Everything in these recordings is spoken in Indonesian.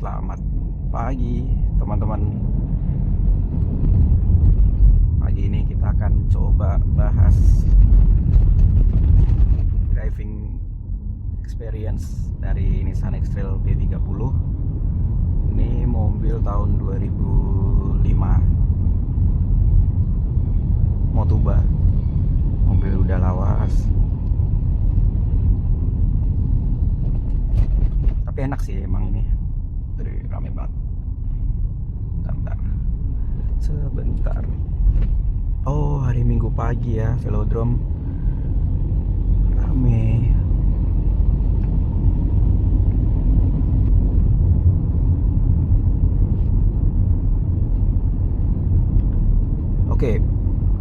Selamat pagi teman-teman. Pagi ini kita akan coba bahas driving experience dari Nissan X-Trail B30. Ini mobil tahun 2005, Motuba. Mobil udah lawas, tapi enak sih emang ini. Aduh, rame banget. Bentar. Sebentar. Oh, hari Minggu pagi ya, Velodrome rame. Oke,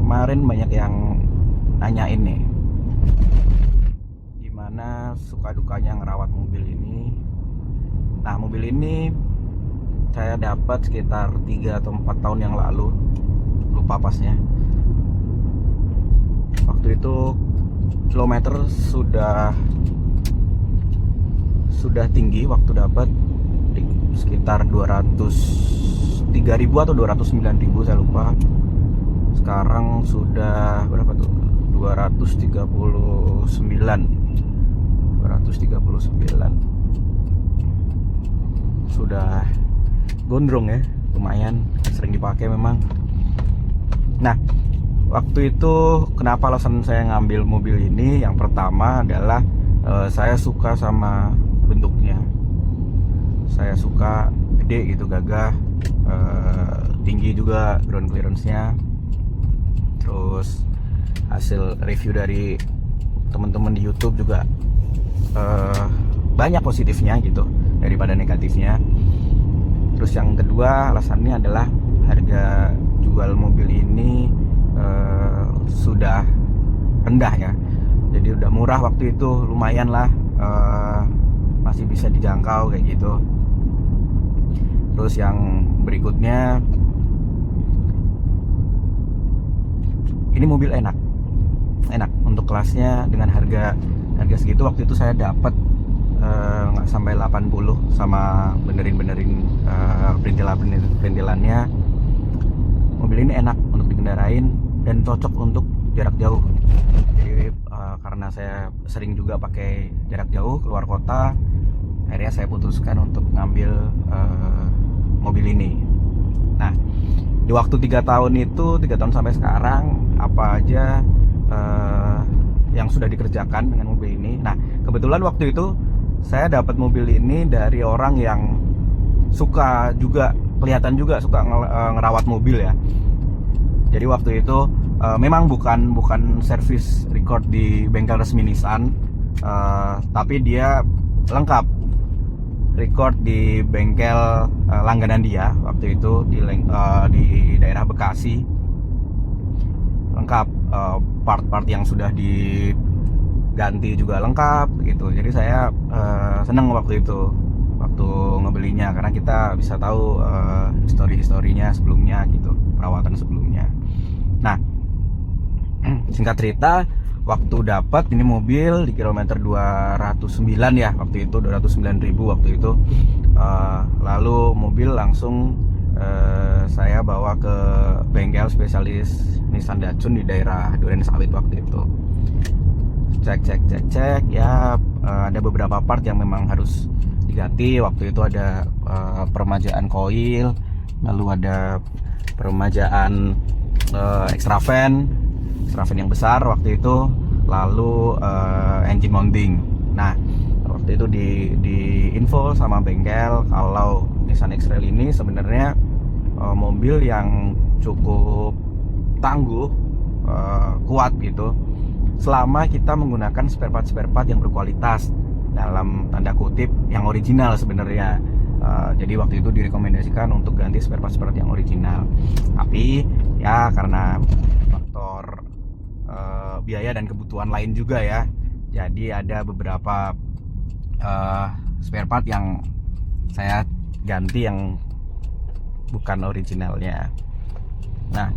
kemarin banyak yang nanyain nih, gimana suka dukanya ngerawat mobil ini. Nah, mobil ini saya dapat sekitar 3 atau 4 tahun yang lalu, lupa pasnya. Waktu itu kilometer sudah tinggi waktu dapat, sekitar 203.000 atau 209.000, saya lupa. Sekarang sudah berapa tuh? 239. Sudah gondrong ya, lumayan sering dipakai memang. Nah, waktu itu kenapa alasan saya ngambil mobil ini? Yang pertama adalah saya suka sama bentuknya. Saya suka gede gitu, gagah, tinggi juga ground clearance-nya. Terus hasil review dari teman-teman di YouTube juga banyak positifnya gitu daripada negatifnya. Terus yang kedua alasannya adalah harga jual mobil ini sudah rendah ya. Jadi udah murah waktu itu, lumayan lah, masih bisa dijangkau kayak gitu. Terus yang berikutnya, ini mobil enak untuk kelasnya. Dengan harga segitu waktu itu saya dapat nggak sampai 80 sama benerin perintilannya. Mobil ini enak untuk dikendarain dan cocok untuk jarak jauh. Jadi karena saya sering juga pakai jarak jauh keluar kota, akhirnya saya putuskan untuk ngambil mobil ini. Nah, di waktu 3 tahun itu, 3 tahun sampai sekarang, apa aja yang sudah dikerjakan dengan mobil ini. Nah, kebetulan waktu itu saya dapat mobil ini dari orang yang suka juga, kelihatan juga suka ngerawat mobil ya. Jadi waktu itu memang bukan service record di bengkel resmi Nissan, tapi dia lengkap record di bengkel langganan dia waktu itu di daerah Bekasi. Lengkap, part-part yang sudah diganti juga lengkap gitu. Jadi saya seneng waktu itu, waktu ngebelinya, karena kita bisa tahu historinya sebelumnya gitu, perawatan sebelumnya. Nah, singkat cerita, waktu dapat ini mobil di kilometer 209 ya, waktu itu 209.000 waktu itu. Lalu mobil langsung saya bawa ke bengkel spesialis Nissan Datsun di daerah Duren Sawit waktu itu. Cek ya, ada beberapa part yang memang harus diganti. Waktu itu ada peremajaan koil, lalu ada peremajaan extra fan yang besar waktu itu, lalu engine mounting. Nah, waktu itu di info sama bengkel kalau Nissan X-Trail ini sebenarnya mobil yang cukup tangguh, kuat gitu, selama kita menggunakan spare part yang berkualitas, dalam tanda kutip yang original sebenarnya. Jadi waktu itu direkomendasikan untuk ganti spare part yang original. Tapi ya karena faktor biaya dan kebutuhan lain juga ya, jadi ada beberapa spare part yang saya ganti yang bukan originalnya. Nah,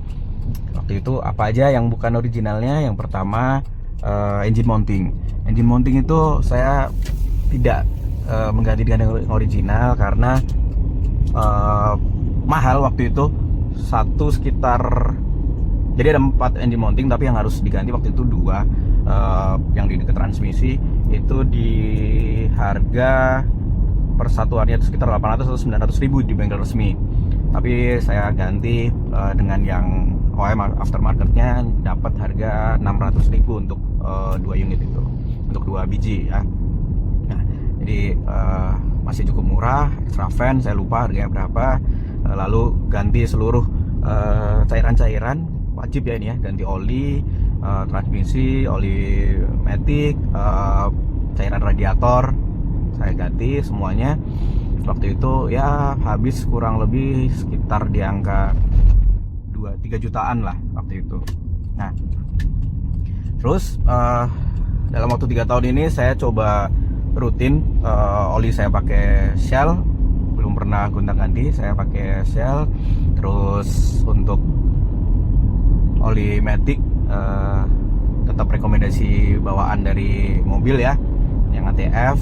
waktu itu apa aja yang bukan originalnya? Yang pertama, engine mounting. Engine mounting itu saya tidak mengganti dengan yang original karena mahal waktu itu. Satu sekitar, jadi ada 4 engine mounting, tapi yang harus diganti waktu itu 2, yang di dekat transmisi itu di harga persatuannya itu sekitar 800 atau 900 ribu di bengkel resmi. Tapi saya ganti dengan yang OEM aftermarketnya, dapat harga 600 ribu untuk 2 unit itu, untuk 2 biji ya. Nah, jadi masih cukup murah. Extra fan saya lupa harganya berapa. Lalu ganti seluruh cairan-cairan, wajib ya ini ya, ganti oli, transmisi, oli matic, cairan radiator saya ganti semuanya. Waktu itu ya habis kurang lebih sekitar di angka 2-3 jutaan lah waktu itu. Nah, terus dalam waktu 3 tahun ini saya coba rutin, oli saya pakai Shell, belum pernah gonta-ganti, saya pakai Shell. Terus untuk oli matic tetap rekomendasi bawaan dari mobil ya, yang ATF.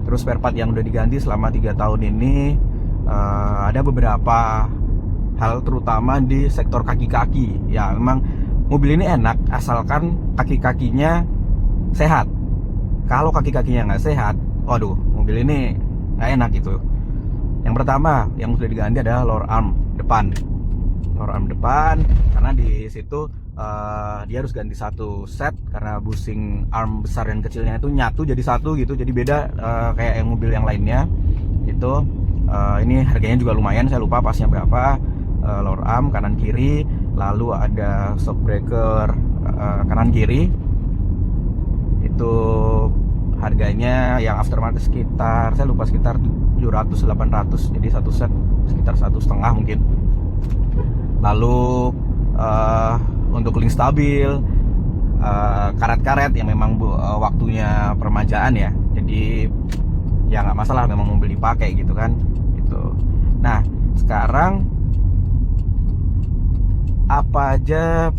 Terus spare part yang udah diganti selama 3 tahun ini ada beberapa hal, terutama di sektor kaki-kaki. Ya memang mobil ini enak asalkan kaki-kakinya sehat. Kalau kaki-kakinya nggak sehat, waduh, mobil ini nggak enak gitu. Yang pertama yang sudah diganti adalah lower arm depan. Lower arm depan, karena di situ dia harus ganti satu set karena bushing arm besar dan kecilnya itu nyatu jadi satu gitu. Jadi beda kayak yang mobil yang lainnya itu. Ini harganya juga lumayan, saya lupa pasnya berapa. Lower arm kanan kiri, lalu ada shock breaker kanan kiri. Itu harganya yang aftermarket sekitar, saya lupa, sekitar 700-800, jadi satu set sekitar 1,5 mungkin. Lalu untuk link stabil, karet-karet yang memang waktunya permajaan ya, jadi ya nggak masalah, memang mobil dipakai gitu kan gitu. Nah sekarang apa aja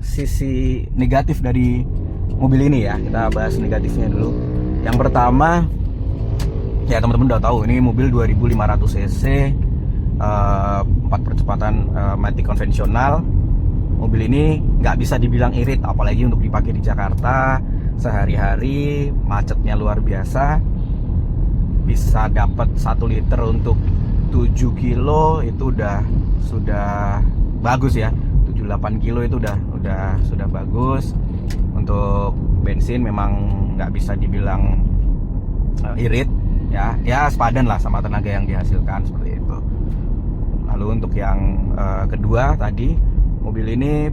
sisi negatif dari mobil ini ya, kita bahas negatifnya dulu. Yang pertama ya, teman-teman udah tahu ini mobil 2500 cc, 4 percepatan matic konvensional. Mobil ini nggak bisa dibilang irit, apalagi untuk dipakai di Jakarta sehari-hari, macetnya luar biasa. Bisa dapat 1 liter untuk 7 kilo itu sudah bagus ya. 7-8 kilo itu sudah bagus. Untuk bensin memang nggak bisa dibilang irit ya sepadan lah sama tenaga yang dihasilkan, seperti itu. Lalu untuk yang kedua tadi, mobil ini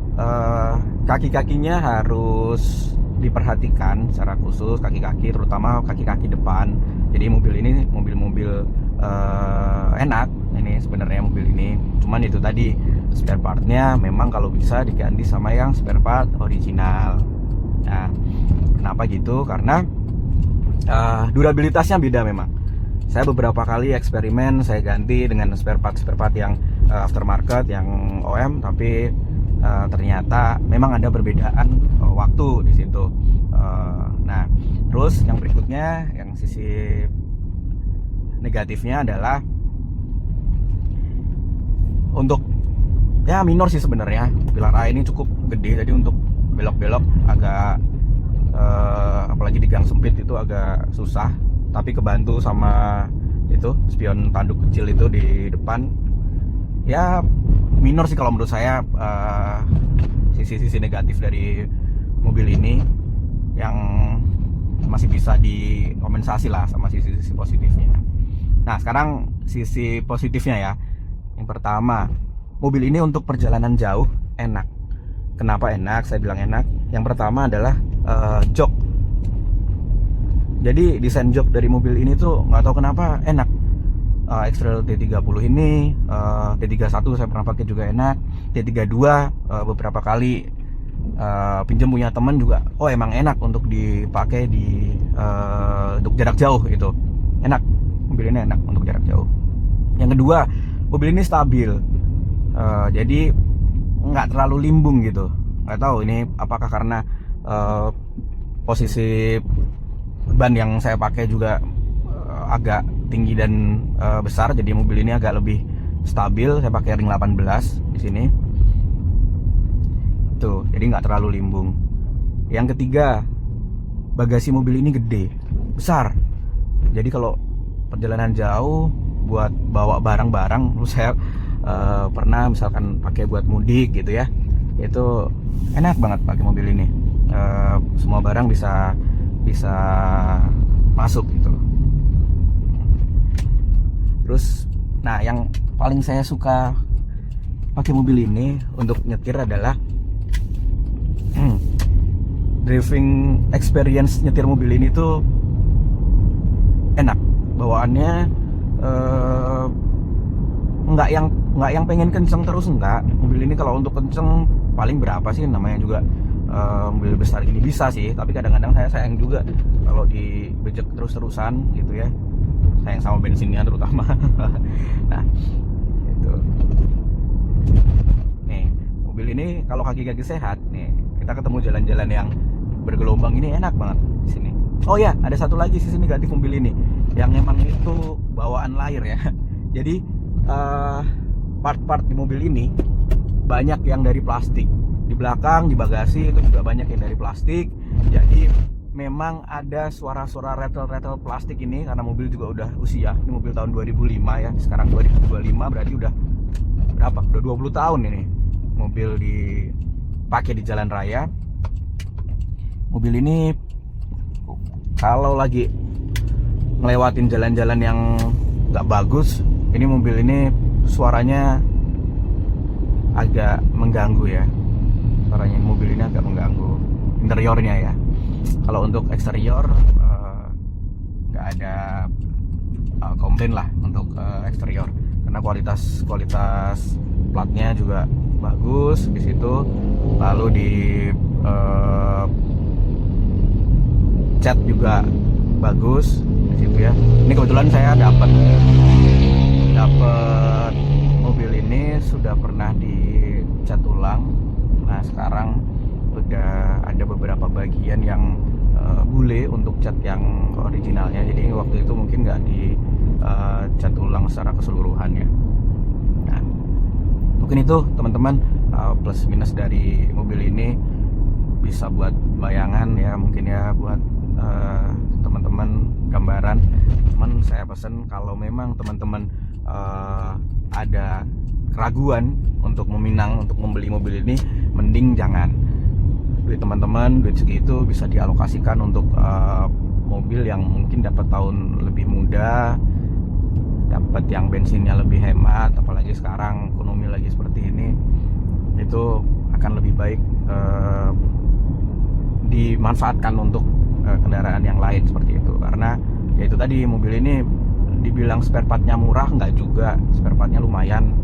kaki-kakinya harus diperhatikan secara khusus, kaki-kaki, terutama kaki-kaki depan. Jadi mobil ini mobil enak ini sebenarnya mobil ini, cuman itu tadi spare partnya memang kalau bisa diganti sama yang spare part original. Nah, kenapa gitu? Karena durabilitasnya beda memang. Saya beberapa kali eksperimen, saya ganti dengan spare part yang aftermarket, yang OEM, tapi ternyata memang ada perbedaan waktu di situ. Nah, terus yang berikutnya, yang sisi negatifnya adalah untuk ya minor sih sebenarnya. Pilar A ini cukup gede, jadi untuk belok-belok agak apalagi di gang sempit itu agak susah. Tapi kebantu sama itu spion tanduk kecil itu di depan. Ya minor sih kalau menurut saya sisi-sisi negatif dari mobil ini, yang masih bisa dikompensasi lah sama sisi-sisi positifnya. Nah sekarang sisi positifnya ya. Yang pertama, mobil ini untuk perjalanan jauh enak. Kenapa enak? Saya bilang enak. Yang pertama adalah jok. Jadi desain jok dari mobil ini tuh nggak tahu kenapa enak. X-Trail T30 ini, T31 saya pernah pakai juga enak. T32 beberapa kali pinjam punya teman juga. Oh emang enak untuk dipakai untuk jarak jauh itu. Enak, mobil ini enak untuk jarak jauh. Yang kedua, mobil ini stabil. Jadi nggak terlalu limbung gitu. Nggak tahu ini apakah karena posisi ban yang saya pakai juga agak tinggi dan besar, jadi mobil ini agak lebih stabil. Saya pakai ring 18 di sini tuh, jadi nggak terlalu limbung. Yang ketiga, bagasi mobil ini gede, besar. Jadi kalau perjalanan jauh buat bawa barang-barang, saya pernah misalkan pakai buat mudik gitu ya, itu enak banget pakai mobil ini. Semua barang bisa masuk gitu. Terus, nah yang paling saya suka pakai mobil ini untuk nyetir adalah driving experience nyetir mobil ini tuh enak. Bawaannya nggak yang pengen kenceng terus, enggak. Mobil ini kalau untuk kenceng paling berapa sih, namanya juga mobil besar ini bisa sih, tapi kadang-kadang saya sayang juga kalau dibejek terus-terusan gitu ya, sayang sama bensinnya terutama. Nah itu nih, mobil ini kalau kaki-kaki sehat nih, kita ketemu jalan-jalan yang bergelombang ini enak banget di sini. Oh ya, ada satu lagi sisi negatif mobil ini, yang emang itu bawaan layar ya. Jadi part-part di mobil ini banyak yang dari plastik. Di belakang, di bagasi itu juga banyak yang dari plastik. Jadi memang ada suara-suara rattle-rattle plastik ini karena mobil juga udah usia. Ini mobil tahun 2005 ya. Sekarang 2025, berarti udah berapa? Udah 20 tahun ini mobil dipakai di jalan raya. Mobil ini kalau lagi ngelewatin jalan-jalan yang nggak bagus, ini mobil ini suaranya agak mengganggu ya. Suaranya mobil ini agak mengganggu interiornya ya. Kalau untuk eksterior nggak ada komplain lah untuk eksterior, karena kualitas platnya juga bagus di situ. Lalu di cat juga bagus di situ ya. Ini kebetulan saya dapat mobil ini sudah pernah dicat ulang. Nah sekarang udah ada beberapa bagian yang bule untuk cat yang originalnya. Jadi waktu itu mungkin nggak dicat ulang secara keseluruhan ya. Nah mungkin itu teman-teman plus minus dari mobil ini, bisa buat bayangan ya, mungkin ya buat teman-teman gambaran. Cuman saya pesen kalau memang teman-teman ada keraguan untuk meminang untuk membeli mobil ini, mending jangan. Duit teman-teman, duit segitu bisa dialokasikan untuk mobil yang mungkin dapat tahun lebih muda, dapat yang bensinnya lebih hemat. Apalagi sekarang ekonomi lagi seperti ini, itu akan lebih baik dimanfaatkan untuk kendaraan yang lain seperti itu. Karena ya itu tadi, mobil ini dibilang spare partnya murah, enggak juga. Spare partnya lumayan,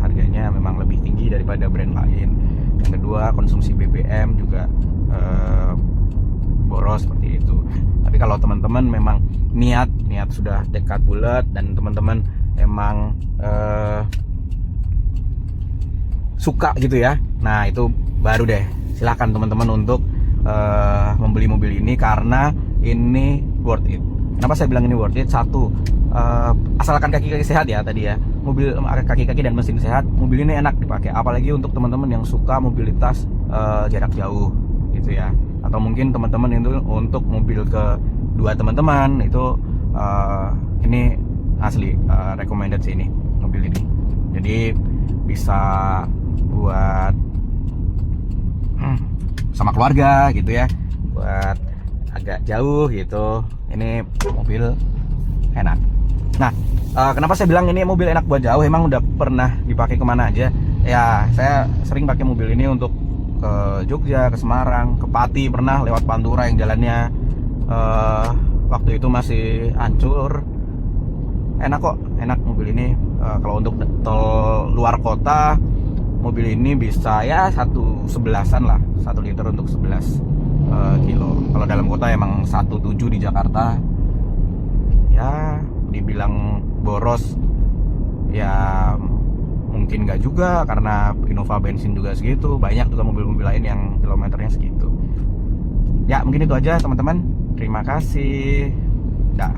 harganya memang lebih tinggi daripada brand lain. Yang kedua, konsumsi BBM juga boros seperti itu. Tapi kalau teman-teman memang niat sudah tekad bulat dan teman-teman emang suka gitu ya, nah itu baru deh silakan teman-teman untuk membeli mobil ini, karena ini worth it. Kenapa saya bilang ini worth it? Satu, asalkan kaki-kaki sehat ya tadi ya, mobil kaki-kaki dan mesin sehat, mobil ini enak dipakai. Apalagi untuk teman-teman yang suka mobilitas jarak jauh gitu ya, atau mungkin teman-teman itu untuk mobil kedua teman-teman itu ini asli recommended sih ini mobil ini. Jadi bisa buat sama keluarga gitu ya, buat agak jauh gitu. Ini mobil enak. Nah, kenapa saya bilang ini mobil enak buat jauh? Emang udah pernah dipakai kemana aja? Ya, saya sering pakai mobil ini untuk ke Jogja, ke Semarang, ke Pati pernah, lewat Pantura yang jalannya waktu itu masih hancur. Enak kok, enak mobil ini. Kalau untuk tol luar kota, mobil ini bisa ya 1,11an lah, 1 liter untuk 11 kilo. Kalau dalam kota emang 1,7 di Jakarta. Ya dibilang boros ya mungkin nggak juga, karena Innova bensin juga segitu. Banyak juga mobil-mobil lain yang kilometernya segitu. Ya mungkin itu aja teman-teman, terima kasih. Dah.